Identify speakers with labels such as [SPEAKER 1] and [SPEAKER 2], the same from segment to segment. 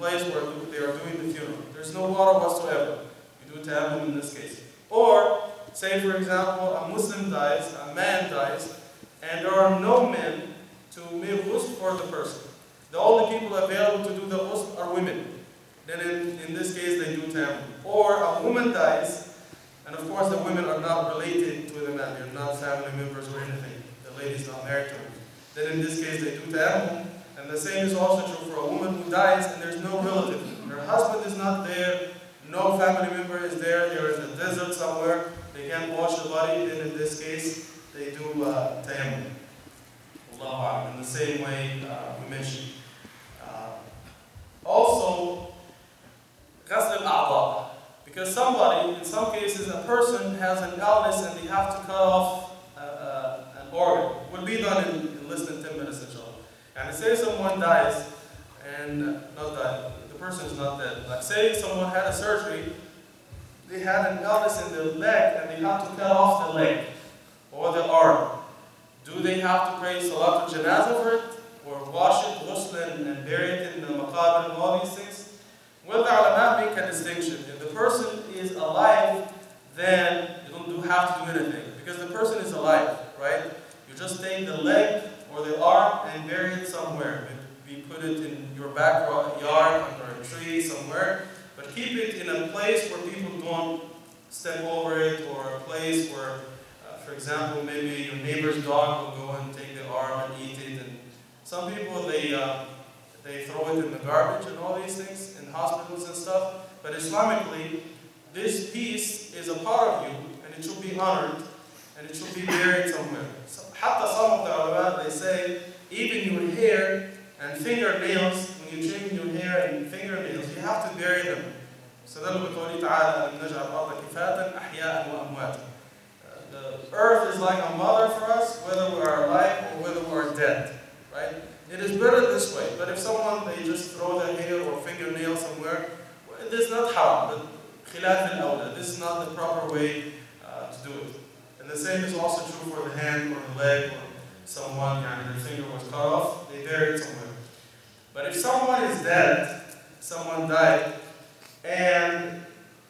[SPEAKER 1] place where they are doing the funeral. There's no water whatsoever. You do tayammum in this case. Or, say for example, a Muslim dies, a man dies, and there are no men to make ghusl for the person. The only people available to do the ghusl are women. Then in this case they do tayammum. Or a woman dies, and of course the women are not related to the man, they're not family members or anything. The lady's not married to him. Then in this case they do tayammum. And the same is also true for a woman who dies and there's no relative. Her husband is not there, no family member is there, they're in the desert somewhere, they can't wash the body, then in this case they do tayammum. Allahu Akbar, in the same way we mentioned. Also, ghasl al-a'dha. Because somebody, in some cases, a person has an illness and they have to cut off an organ. It would be done in less than 10 minutes, inshallah. And say someone dies, and not died, the person is not dead. Like say someone had a surgery, they had an illness in the leg and they have to cut off the leg or the arm. Do they have to pray Salatul Janaza for it? Or wash it, ghusl and bury it in the maqabir and all these things? Well, the ulama make a distinction. If the person is alive, then you don't have to do anything. Because the person is alive, right? You just take the leg or the arm and bury it somewhere. Maybe put it in your backyard, under a tree, somewhere. But keep it in a place where people don't step over it, or a place where, for example, maybe your neighbor's dog will go and take the arm and eat it. And some people, they throw it in the garbage and all these things, in hospitals and stuff. But Islamically, this piece is a part of you, and it should be honored, and it should be buried somewhere. So, some of the ulama, they say, even your hair and fingernails, when you trim your hair and fingernails, you have to bury them. استدلوا بقوله تعالى أن نجعل الأرض كفاتا أحياء وأمواتا. The earth is like a mother for us, whether we are alive or whether we are dead. Right? It is better this way. But if someone, they just throw their hair or fingernail somewhere, well, it is not haram, but khilaf al-awla. This is not the proper way to do it. And the same is also true for the hand or the leg, or someone, their finger was cut off, they bury it somewhere. But if someone is dead, someone died, and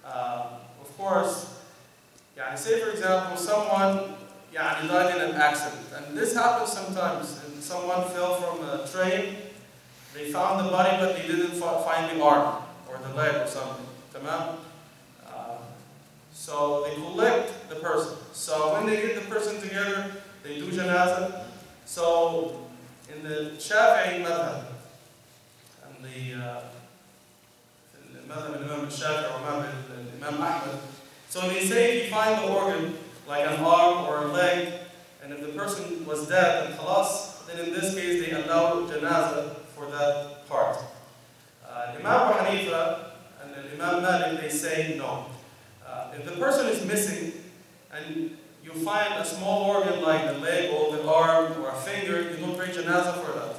[SPEAKER 1] of course, say for example, someone died in an accident, and this happens sometimes, and someone fell from a train, they found the body but they didn't find the arm, or the leg or something, tamam? So they collect the person. So when they get the person together, they do Janaza. So in the Shafi'i madhab, and the madhab of Imam Shafi'i or Imam Ahmad, so they say if you find the organ, like an arm or a leg, and if the person was dead and khalas, then in this case they allow Janaza for that part. Imam Abu Hanifa and Imam Malik, they say no. If the person is missing and you find a small organ like the leg or the arm or a finger, you don't pray Janaza for that.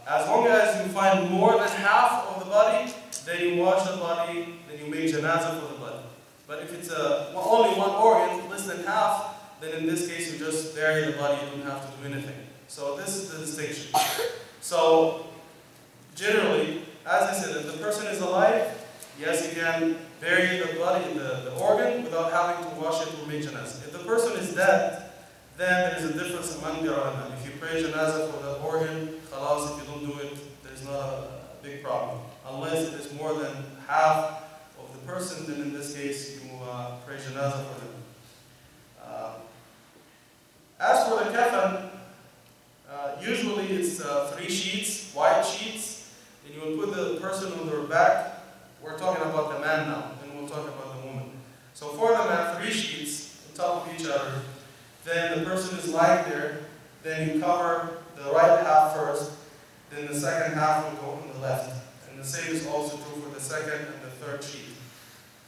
[SPEAKER 1] As long as you find more than half of the body, then you wash the body, then you make Janaza for the body. But if it's only one organ, less than half, then in this case you just bury the body, you don't have to do anything. So this is the distinction. So generally, as I said, if the person is alive, yes, you can bury the body, the organ, without having to wash it or make Janazah. If the person is dead, then there is a difference among the ulama. If you pray Janazah for the organ, khalas, if you don't do it, there's not a big problem. Unless it is more than half of the person, then in this case, you pray Janazah for them. As for the kafan, usually it's 3 sheets, white sheets, and you will put the person on their back. We're talking about the man now, and we'll talk about the woman. So for the man, 3 sheets on top of each other. Then the person is lying there. Then you cover the right half first. Then the second half will go on the left. And the same is also true for the second and the third sheet.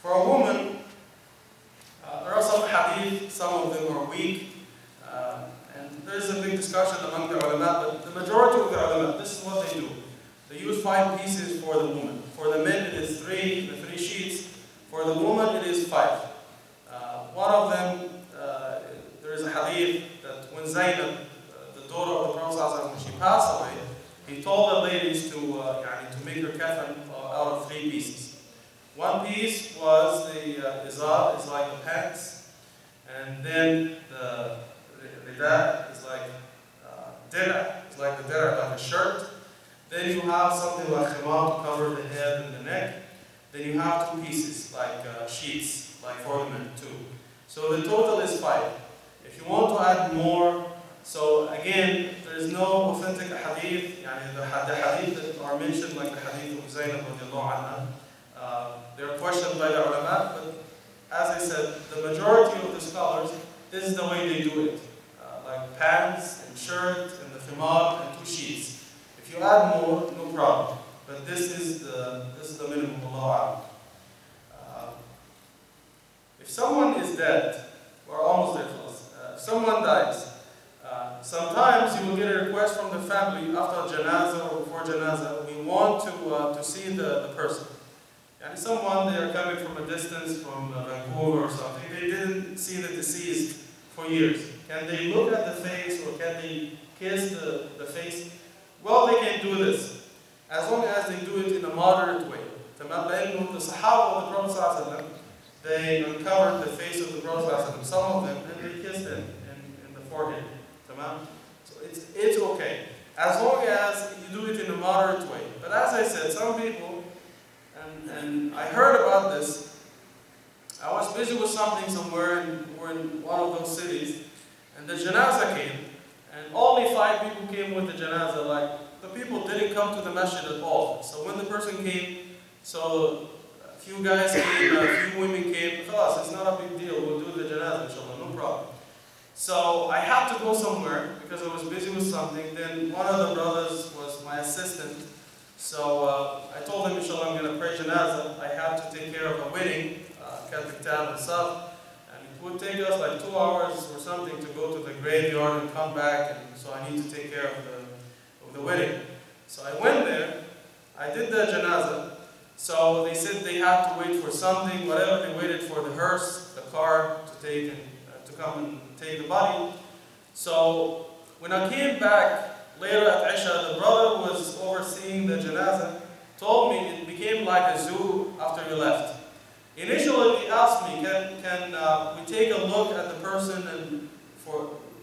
[SPEAKER 1] For a woman, there are some hadith, some of them are weak. And there's a big discussion among the ulama, but the majority of the ulama, this is what they do. They use 5 pieces for the woman. For the men, it is 3, the 3 sheets. For the woman, it is 5. One of them, there is a hadith that when Zainab, the daughter of the Prophet, when she passed away, he told the ladies to make her kafan out of 3 pieces. One piece was the izar, is like the pants, and then the rida is like dira, it's like the dira, like a shirt. Then you have something like khimar to cover the head and the neck. Then you have 2 pieces, like sheets, like for the men too. So the total is 5. If you want to add more, so again, there is no authentic hadith, the hadith that are mentioned, like the hadith of Zainab radiallahu anha. They are questioned by the ulama, but as I said, the majority of the scholars, this is the way they do it. Like pants and shirt and the khimar and 2 sheets. If you add more, no problem. But this is the minimum, Allah. If someone is dead, we're almost there, fellas. If someone dies, sometimes you will get a request from the family after Janaza or before Janaza, we want to see the person. And someone, they are coming from a distance, from Vancouver or something, they didn't see the deceased for years. Can they look at the face or can they kiss the face? Well, they can do this, as long as they do it in a moderate way. The Sahaba of the Prophet, they uncovered the face of the Prophet, some of them, and they kissed him in the forehead. So it's okay, as long as you do it in a moderate way. But as I said, some people, and I heard about this, I was busy with something somewhere, and we're in one of those cities, and the Janaza came, and only 5 people came with the Janaza, like the people didn't come to the masjid at all. So when the person came, so a few guys came, a few women came, for us, it's not a big deal, we'll do the Janaza, inshallah, no problem. So I had to go somewhere because I was busy with something. Then one of the brothers was my assistant. So I told him, inshallah, I'm going to pray Janaza. I had to take care of a wedding, Khattab and stuff. And it would take us like 2 hours or something to go to the graveyard and come back. And so I need to take care of the wedding. So I went there. I did the Janaza. So they said they had to wait for something, whatever they waited for, the hearse, the car to take and to come and take the body. So when I came back later at Isha, the brother who was overseeing the Janaza told me it became like a zoo after you left. Initially he asked me, can we take a look at the person and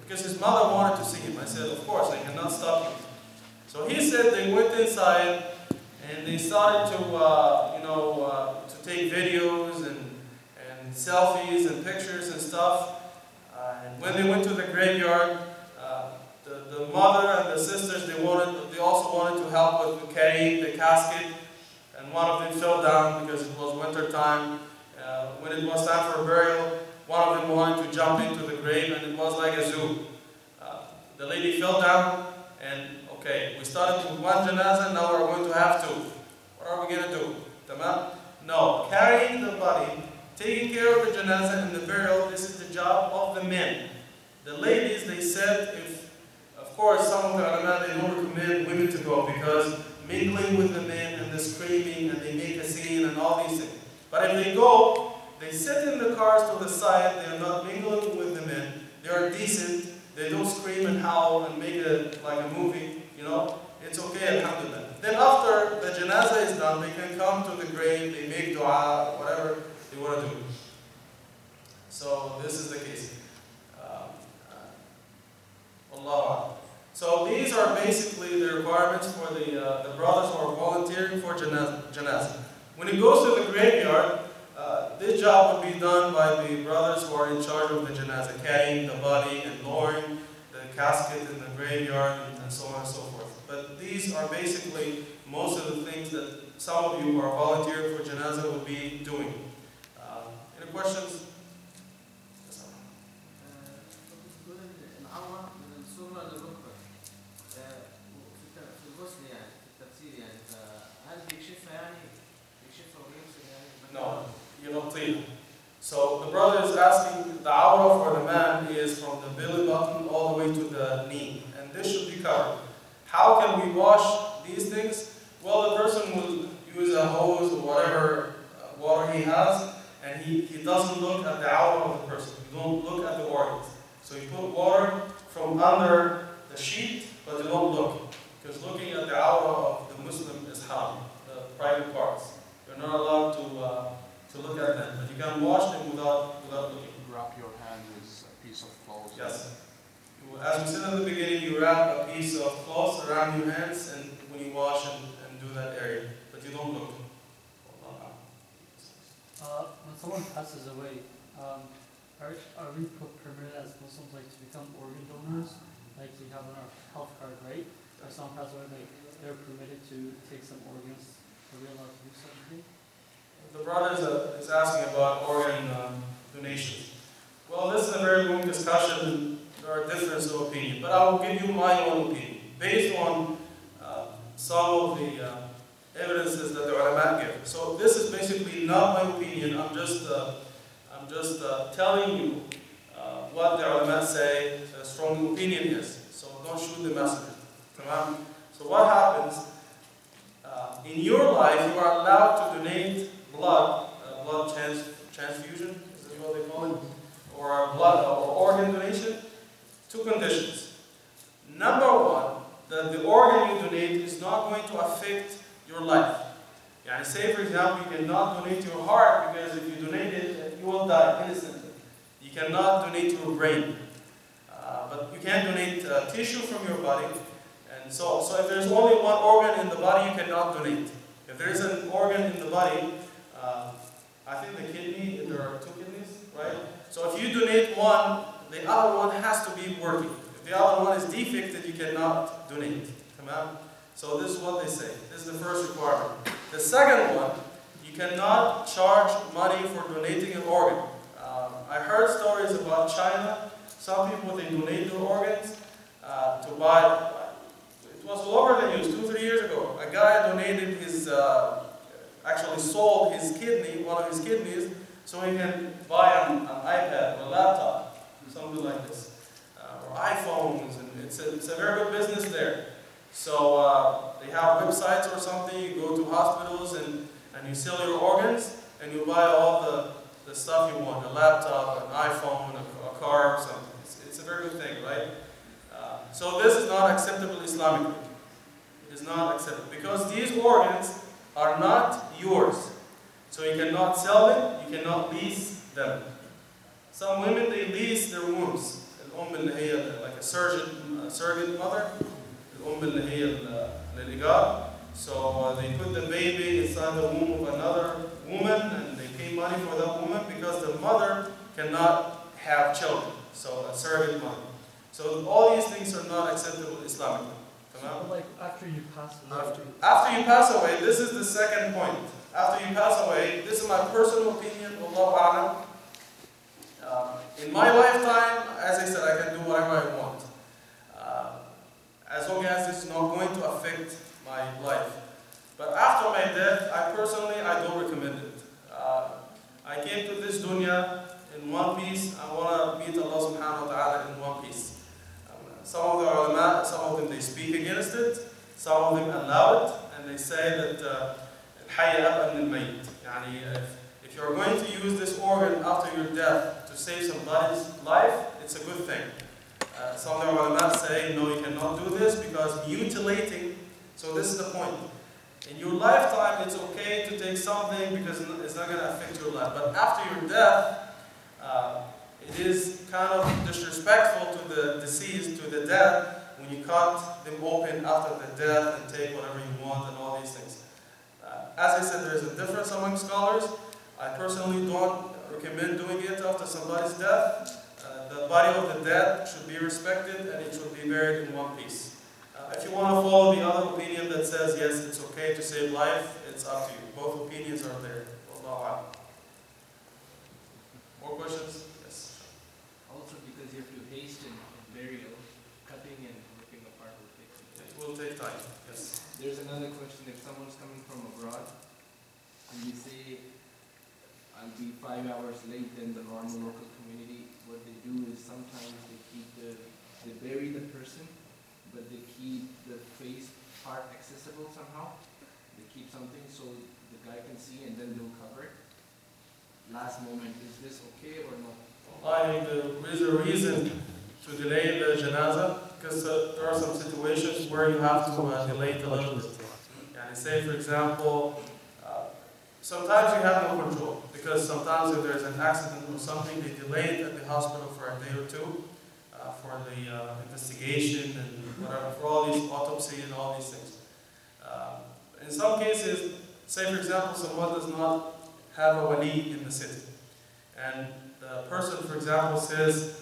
[SPEAKER 1] because his mother wanted to see him. I said, of course, I cannot stop you. So he said they went inside and they started to take videos and selfies and pictures and stuff. And when they went to the graveyard, the mother and the sisters, they also wanted to help with carrying the casket. And one of them fell down because it was winter time. When it was time for burial, one of them wanted to jump into the grave, and it was like a zoo. The lady fell down, and okay, we started with 1 Janaza, now we're going to have 2. What are we going to do? Tamam? No, carrying the body, taking care of the Janaza and the burial, this is the job of the men. The ladies, they said, of course, some of the ulama, they don't recommend women to go because mingling with the men and the screaming and they make a scene and all these things. But if they go, they sit in the cars to the side, they are not mingling with the men, they are decent, they don't scream and howl and make it like a movie, it's okay, alhamdulillah. Then after the Janaza is done, they can come to the grave, they make dua, whatever they want to do. So this is the case. Allah. So these are basically the requirements for the brothers who are volunteering for Janaza. When it goes to the graveyard, this job would be done by the brothers who are in charge of the Janaza, carrying the body and lowering the casket in the graveyard and so on and so forth. But these are basically most of the things that some of you who are volunteering for Janaza will be doing. Any questions? No, you're not clear. So the brother is asking, the awrah for the man is from the belly button all the way to the knee, and this should be covered. How can we wash these things? Well, the person will use a hose or whatever water he has, and he doesn't look at the awrah of the person. You don't look at the organs. So you put water from under the sheet, but you don't look. Because looking at the aura of the Muslim is haram, the private parts. You're not allowed to look at them, but you can wash them without looking.
[SPEAKER 2] Wrap your hand with a piece of cloth.
[SPEAKER 1] Yes. As we said in the beginning, you wrap a piece of cloth around your hands and when you wash and do that area, but you don't look.
[SPEAKER 3] When someone passes away, are we permitted as Muslims to become organ donors? Like we have on our health card, right? If someone passes away, they're permitted to take some organs. Are we allowed to do something?
[SPEAKER 1] The brother is asking about organ donations. Well, this is a very long discussion. There are differences of opinion, but I will give you my own opinion based on some of the evidences that the ulama give. So this is basically not my opinion. I'm just telling you what the ulama say a strong opinion is. So don't shoot the messenger. So what happens in your life? You are allowed to donate blood transfusion. Is that what they call it? Or blood or organ donation. Two conditions. Number one, that the organ you donate is not going to affect your life. Say for example, you cannot donate your heart because if you donate it, you will die instantly. You cannot donate your brain. But you can donate tissue from your body. And so if there's only one organ in the body, you cannot donate. If there is an organ in the body, I think the kidney, there are two kidneys, right? So if you donate one, the other one has to be working. If the other one is defected, you cannot donate. Come on. So this is what they say. This is the first requirement. The second one, you cannot charge money for donating an organ. I heard stories about China. Some people, they donate their organs to buy. It was all over the news 2-3 years ago. A guy donated his, actually sold his kidney, one of his kidneys, so he can buy an iPad or a laptop, something like this, or iPhones, and it's a very good business there. So they have websites or something. You go to hospitals and you sell your organs, and you buy all the stuff you want, a laptop, an iPhone, a car, or something. It's a very good thing, right? So this is not acceptable Islamically. It is not acceptable because these organs are not yours. So you cannot sell them, you cannot lease them. Some women, they lease their wombs. Like a surrogate mother. So they put the baby inside the womb of another woman and they pay money for that woman because the mother cannot have children. So a surrogate mother. So all these things are not acceptable Islamically.
[SPEAKER 3] So like after you pass away.
[SPEAKER 1] After you pass away, this is the second point. After you pass away, this is my personal opinion, Allahu A'lam. In my lifetime, as I said, I can do whatever I want. As long as it's not going to affect my life. But after my death, I don't recommend it. I came to this dunya in one piece. I want to meet Allah subhanahu wa ta'ala in one piece. Some of the ulama, some of them they speak against it, some of them allow it, and they say that if you're going to use this organ after your death to save somebody's life, it's a good thing. Some of the ulama say, no, you cannot do this because mutilating, so this is the point. In your lifetime, it's okay to take something because it's not going to affect your life. But after your death, it is kind of disrespectful to the deceased, to the dead, when you cut them open after the death and take whatever you want and all these things. As I said, there is a difference among scholars. I personally don't recommend doing it after somebody's death. The body of the dead should be respected and it should be buried in one piece. If you want to follow the other opinion that says, yes, it's okay to save life, it's up to you. Both opinions are there. More questions? Yes.
[SPEAKER 4] Also because you have to hasten burial, cutting and ripping apart will take some time.
[SPEAKER 1] It will take time, yes.
[SPEAKER 4] There's another question. If someone's coming from abroad and you say, I'll be 5 hours late than the normal local community, what they do is sometimes they bury the person, but they keep the face part accessible somehow. They keep something so the guy can see and then they'll cover it. Last moment, is this okay or not?
[SPEAKER 1] There is a reason to delay the Janaza because there are some situations where you have to delay it a little bit. And say, for example, sometimes you have no control, because sometimes if there's an accident or something, they delay it at the hospital for a day or two for the investigation and whatever, for all these autopsy and all these things. In some cases, say for example, someone does not have a wali in the city, and the person, for example, says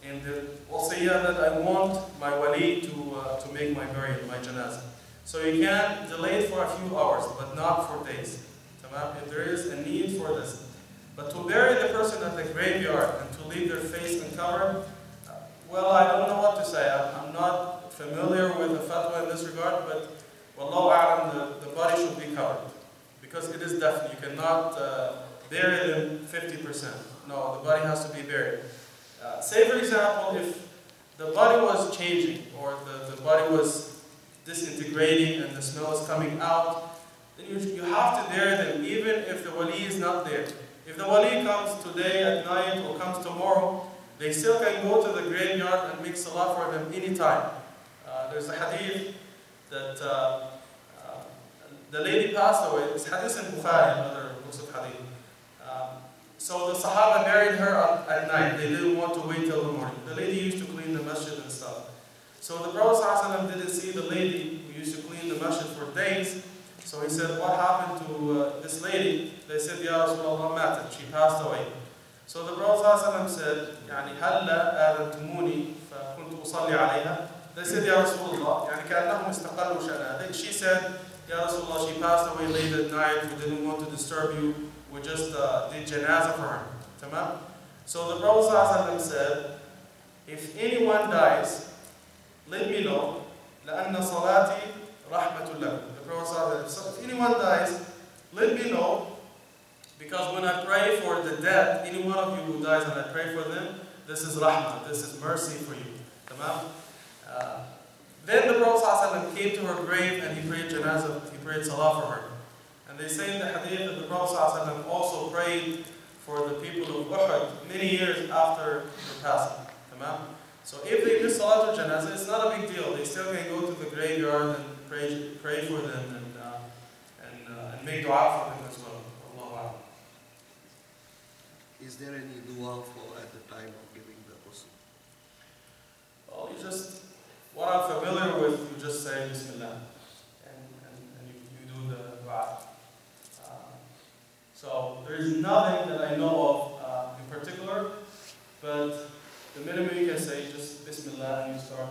[SPEAKER 1] in the wasiyah that I want my wali to make my burial, my janaza. So you can delay it for a few hours, but not for days. If there is a need for this. But to bury the person at the graveyard and to leave their face uncovered, well, I don't know what to say. I'm not familiar with the fatwa in this regard, but wallahu a'lam, the body should be covered. Because it is definite. You cannot bury them 50%. No, the body has to be buried. Say, for example, if the body was changing or the body was disintegrating and the smell is coming out, then you have to bury them even if the wali is not there. If the wali comes today at night or comes tomorrow, they still can go to the graveyard and make salah for them anytime. There's a hadith that the lady passed away. It's hadith in Bukhari and other books of hadith. So the Sahaba buried her at night. They didn't want to wait till the morning. The lady used to clean the masjid and stuff. So the Prophet ﷺ didn't see the lady who used to clean the masjid for days. So he said, what happened to this lady? They said, Ya Rasulullah matat. She passed away. So the Prophet ﷺ said, يعني هلا آذنتموني فكنت أصلي عليها. They said, Ya Rasulullah, يعني كأنهم استقلوا شأنها. She said, Ya Rasulullah, she passed away late at night. We didn't want to disturb you. We just did janaza for her. Tamam? So the Prophet ﷺ said, if anyone dies, let me know. لأن صلاتي رحمة لكم. The Prophet said, if anyone dies, let me know. Because when I pray for the dead, any one of you who dies and I pray for them, this is rahmah, this is mercy for you. Tamam? Then the Prophet ﷺ came to her grave and he prayed janazah, he prayed salah for her. And they say in the hadith that the Prophet ﷺ also prayed for the people of Uhud many years after their passing. Tamam? So if they miss Salatul Janazah, it's not a big deal. They still can go to the graveyard and pray for them and make dua for them as well. Allahu A'lam.
[SPEAKER 5] Is there any dua for at the time of giving the ghusl?
[SPEAKER 1] Well, you just, what I'm familiar with, you just say Bismillah and you do the dua. So there is nothing that I know of in particular, but the minimum you can say just Bismillah and you start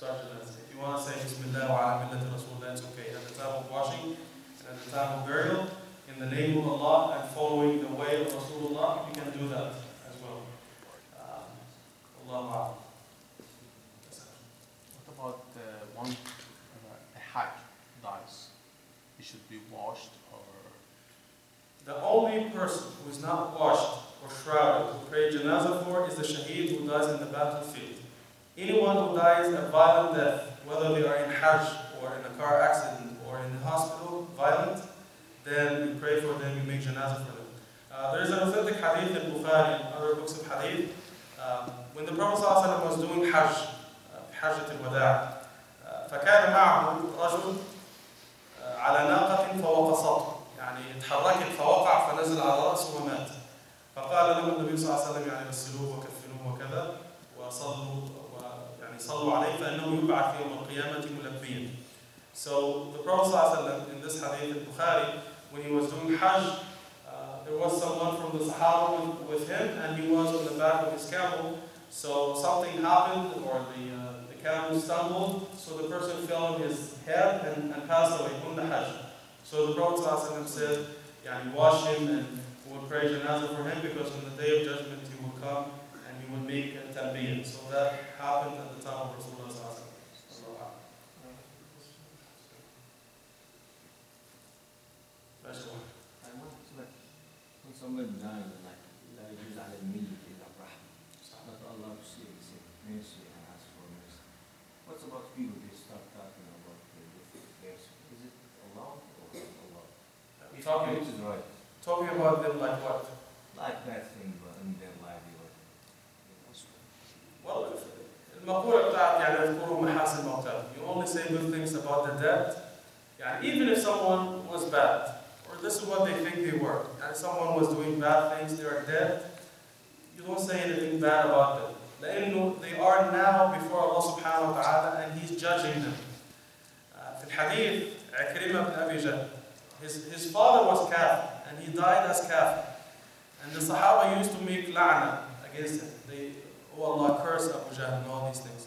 [SPEAKER 1] Janazah. If you want to say Bismillah wa ala millati Rasul, that's okay. At the time of washing and at the time of burial, in the name of Allah and following the way of Rasulullah, you can do that as well. Allahu A'lam.
[SPEAKER 2] What about one a hajj dies? He should be washed or?
[SPEAKER 1] The only person who is not washed or shrouded to pray janazah for is the shaheed who dies in the battlefield. Anyone who dies a violent death, whether they are in hajj or in a car accident or in the hospital, violent, then we pray for them, we make janazah for them. There is an authentic hadith in Bukhari and other books of hadith. When the Prophet ﷺ was doing hajj, حجة الوداع, فكان معه رجل على ناقة فوقصته. يعني اتحركت فوقع فنزل على رأسه ومات. فقال له النبي صلى الله عليه وسلم يعني غسلوه وكفنوه وكذا وصلوا يعني صلوا عليه فإنه يبعث يوم القيامة ملبيا. So the Prophet صلى الله عليه وسلم in this hadith in Bukhari, when he was doing Hajj, there was someone from the Sahaba with him and he was on the back of his camel. So something happened or the camel stumbled, so the person fell on his head and passed away on the Hajj. So the Prophet ﷺ said, yani, wash him and we would pray janazah for him because on the day of judgment he would come and he would make a talbiyah. So that happened at the time of Rasulullah ﷺ.
[SPEAKER 6] When someone dies, like, لا يجوز على الميت إلا الرحمة. Not Allah to say mercy and ask for mercy. What's about people they start talking about the mercy? Is it allowed or Allah? Which is right?
[SPEAKER 1] Talking about them like what?
[SPEAKER 6] Like that thing, but in their life,
[SPEAKER 1] Well, in المقولة بتاعت يعني اذكروا محاسن موتاكم. You only say good things about the dead. يعني even if someone was bad, or this is what they think they were, and someone was doing bad things, they are dead, you don't say anything bad about them. لأنه they are now before Allah subhanahu wa ta'ala and He's judging them. في الحديث عكرمة بن أبي جهل, his father was kafir and he died as kafir. And the Sahaba used to make la'na against him. They, oh Allah, curse Abu Jahl and all these things.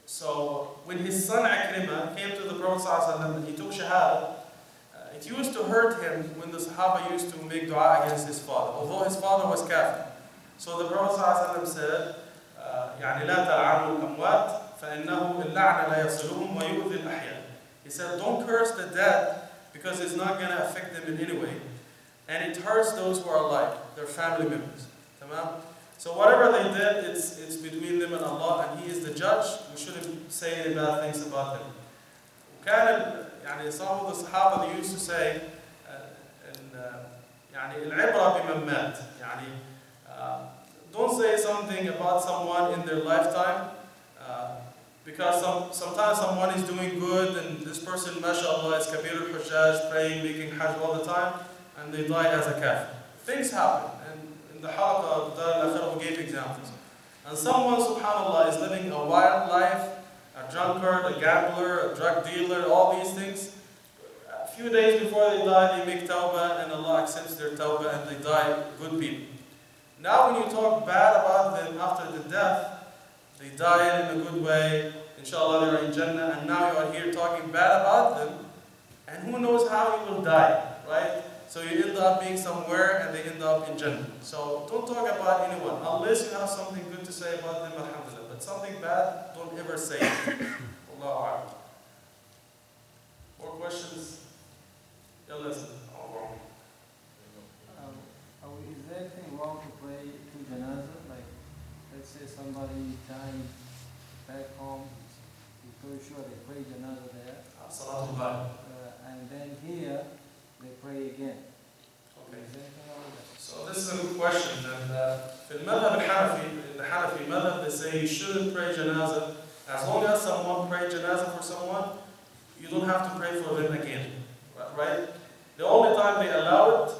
[SPEAKER 1] So when his son Akrimah came to the Prophet ﷺ and he took shahada, it used to hurt him when the Sahaba used to make dua against his father, although his father was kafir. So the Prophet ﷺ said, يعني لا تلعنوا الأموات فإنه اللعن لا يصلهم ويؤذي الأحياء. He said, don't curse the dead because it's not going to affect them in any way. And it hurts those who are alive, their family members. Tamam? So whatever they did, it's between them and Allah, and He is the judge. We shouldn't say any bad things about them. يعني some of the Sahaba, they used to say, يعني العبرة بمن مات. يعني don't say something about someone in their lifetime, because sometimes someone is doing good and this person, mashallah, is kabir al-hujjaj, praying, making hajj all the time, and they die as a kafir. Things happen, and in the halaqah of Dar al-Akhirah we gave examples. And someone, subhanallah, is living a wild life, a drunkard, a gambler, a drug dealer, all these things. A few days before they die, they make tawbah, and Allah accepts their tawbah, and they die good people. Now when you talk bad about them after the death, they died in a good way, inshallah they are in Jannah, and now you are here talking bad about them, and who knows how you will die, right? So you end up being somewhere and they end up in Jannah. So don't talk about anyone, unless you have something good to say about them, alhamdulillah. But something bad, don't ever say it. Allahu Akbar. More questions? Yeah, listen.
[SPEAKER 7] Is there anything wrong to pray to Janaza? Like, let's say somebody died back home, you're pretty sure they pray Janaza there.
[SPEAKER 1] Salatul Ghaib.
[SPEAKER 7] And then here, they pray again.
[SPEAKER 1] Okay.
[SPEAKER 7] Is there anything wrong with that?
[SPEAKER 1] So this is a good question. And in the Hanafi madhab, they say you shouldn't pray Janaza. As long as someone prayed Janaza for someone, you don't have to pray for them again. Right? The only time they allow it,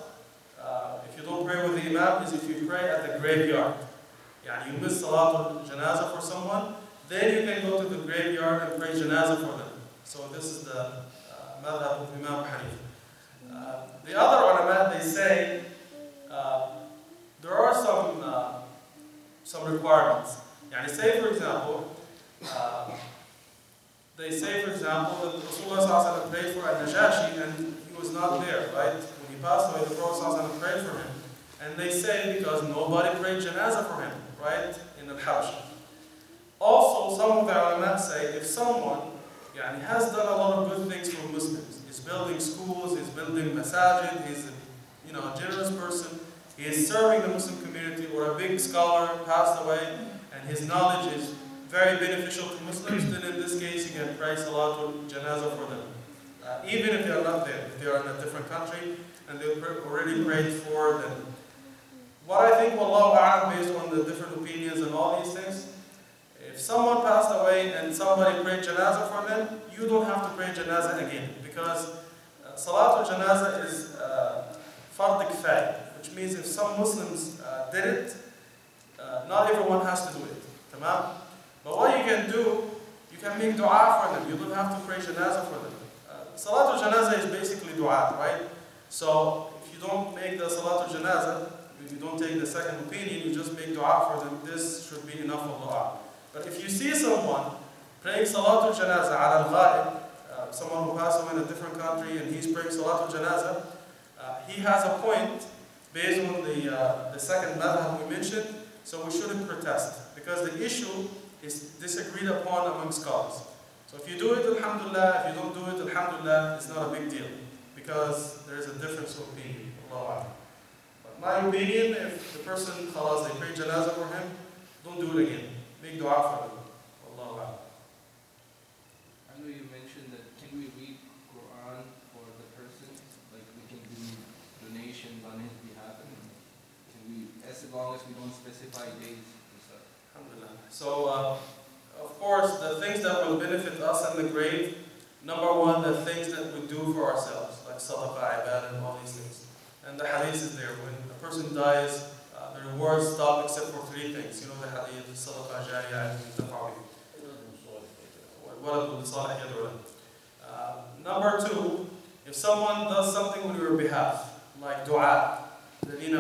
[SPEAKER 1] if you don't pray with the Imam, is if you pray at the graveyard. Yani you miss Salatul Janaza for someone, then you can go to the graveyard and pray Janaza for them. So this is the madhab of Imam Hanif. The other ulama, they say there are some requirements. Yani say for example, they say for example that Rasulullah prayed for Al-Najashi and he was not there, right? When he passed away, the Prophet prayed for him. And they say because nobody prayed Janaza for him, right? In Al-Habasha. Also, some of the ulama say if someone has done a lot of good things for Muslims, he's building schools, he's building masajid, he's a generous person, he is serving the Muslim community, or a big scholar passed away, and his knowledge is very beneficial to Muslims, then in this case you can pray Salatul Janaza for them. Even if they are not there, if they are in a different country, and they've already prayed for them. What I think, wallahu a'lam, based on the different opinions and all these things, if someone passed away and somebody prayed Janaza for them, you don't have to pray Janaza again, because Salatul Janaza is fard kifaya, which means if some Muslims did it, not everyone has to do it. Tamam? But what you can do, you can make dua for them. You don't have to pray Janaza for them. Salatul Janaza is basically dua, right? So if you don't make the Salatul Janaza, if you don't take the second opinion, you just make dua for them, this should be enough of dua. But if you see someone praying Salatul Janaza ala al-ghaib, someone who passed away in a different country and he's praying Salatul Janaza, he has a point based on the second madhab we mentioned, so we shouldn't protest, because the issue is disagreed upon among scholars. So if you do it, alhamdulillah, if you don't do it, alhamdulillah, it's not a big deal, because there is a difference of opinion. Allahu Akbar. But my opinion, if the person, khalas, they pray Janaza for him, don't do it again. Make dua for them. Allahu Akbar.
[SPEAKER 4] I know you mentioned that can we read Quran for the person? Like we can do donations on his behalf, and can we, as long as we don't specify days and stuff.
[SPEAKER 1] Alhamdulillah. So, of course, the things that will benefit us in the grave, number one, the things that we do for ourselves, like sadaqah, ibadah, and all these things. And the hadith is there. When a person dies, the rewards stop except for three things. You know the hadith, sadaqah jariyah, and tafawid. Number two, if someone does something on your behalf, like dua, even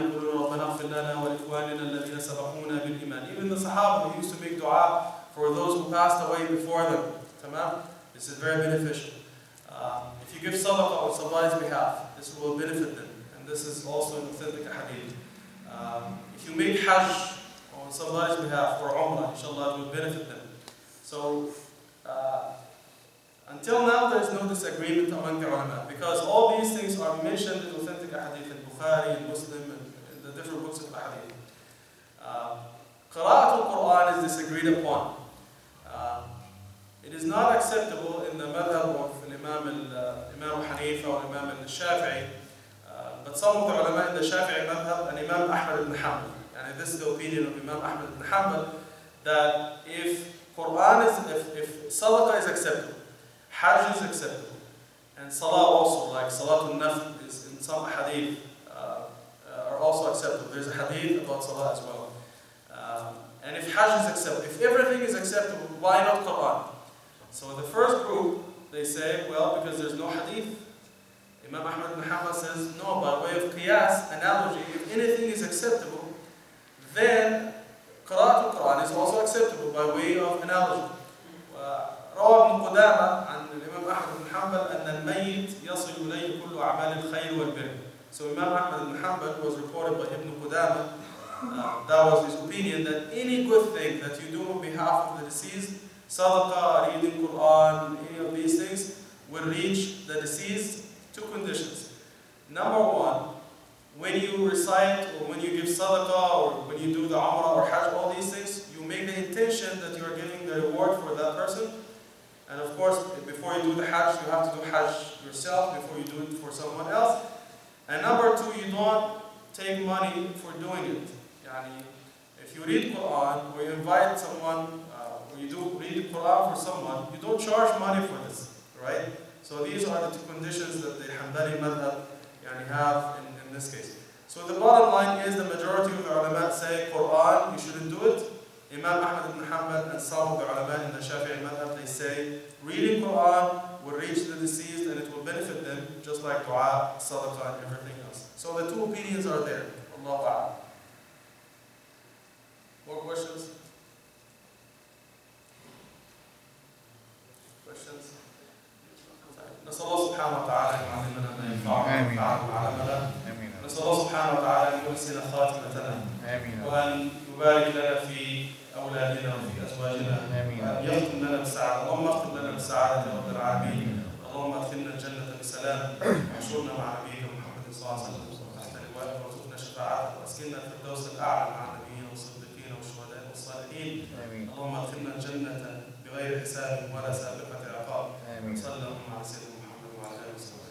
[SPEAKER 1] the Sahaba used to make dua for those who passed away before them. Tamam? This is very beneficial. If you give sadaqah on somebody's behalf, this will benefit them. And this is also an authentic hadith. If you make hajj on somebody's behalf or umrah, inshallah, it will benefit them. So, until now, there is no disagreement among the ulama, because all these things are mentioned in authentic hadith, in Bukhari, in Muslim, and in the different books of hadith. Qira'at al-Quran is disagreed upon. It is not acceptable in the madhab of Imam Hanifa or Imam al-Shafi'i, but some of the ulama in the Shafi'i madhab and Imam Ahmad ibn Hanbal, and this is the opinion of Imam Ahmad ibn Hanbal, that if sadaqah is acceptable, hajj is acceptable, and salah also, like salatul nafl is in some hadith, are also acceptable. There's a hadith about salah as well. And if hajj is acceptable, if everything is acceptable, why not Quran? So the first group, they say, well, because there's no hadith. Imam Ahmad ibn Hanbal says, no, by way of qiyas, analogy, if anything is acceptable, then Qira'at al-Quran is also acceptable by way of analogy. روى ابن قدامة عن الإمام أحمد بن حنبل أن الميت يصل إليه كل أعمال الخير والبر. So Imam Ahmad ibn Hanbal was reported by Ibn Qudama, that was his opinion, that any good thing that you do on behalf of the deceased, sadaqah, reading Quran, any of these things, will reach the deceased. Two conditions. Number one, when you recite or when you give sadaqah or when you do the umrah or hajj, all these things, you make the intention that you are giving the reward for that person. And of course, before you do the hajj, you have to do hajj yourself before you do it for someone else. And number two, you don't take money for doing it. Yani, if you read Quran or you invite someone, or you do read Quran for someone, you don't charge money for this, right? So these are the two conditions that the Hanbali madhab have in this case. So the bottom line is the majority of the ulama say Quran, you shouldn't do it. Imam Ahmad ibn Hanbal and some of the ulama in the Shafi'i madhab, they say reading Quran will reach the deceased and it will benefit them, just like dua, sadaqah, and everything else. So the two opinions are there. Allahu A'lam. More questions? Questions? نسأل الله سبحانه وتعالى أن يعلمنا ما ينفعنا وينفعنا مع عملنا. نسأل الله سبحانه وتعالى أن يحسن خاتمتنا وأن يبارك لنا في أولادنا وفي أزواجنا وأن يختم لنا بالسعادة. اللهم اختم لنا بالسعادة يا رب العالمين. اللهم ادخلنا الجنة بسلام واحشرنا مع نبيك محمد صلى الله عليه وسلم تحت لوائك وارزقنا شفاعته واسكننا في الفردوس الأعلى مع النبيين والصديقين والشهداء والصالحين. اللهم ادخلنا الجنة بغير حساب ولا سابقة عقاب. صلى الله على سيدنا محمد وعلى آله وصحبه.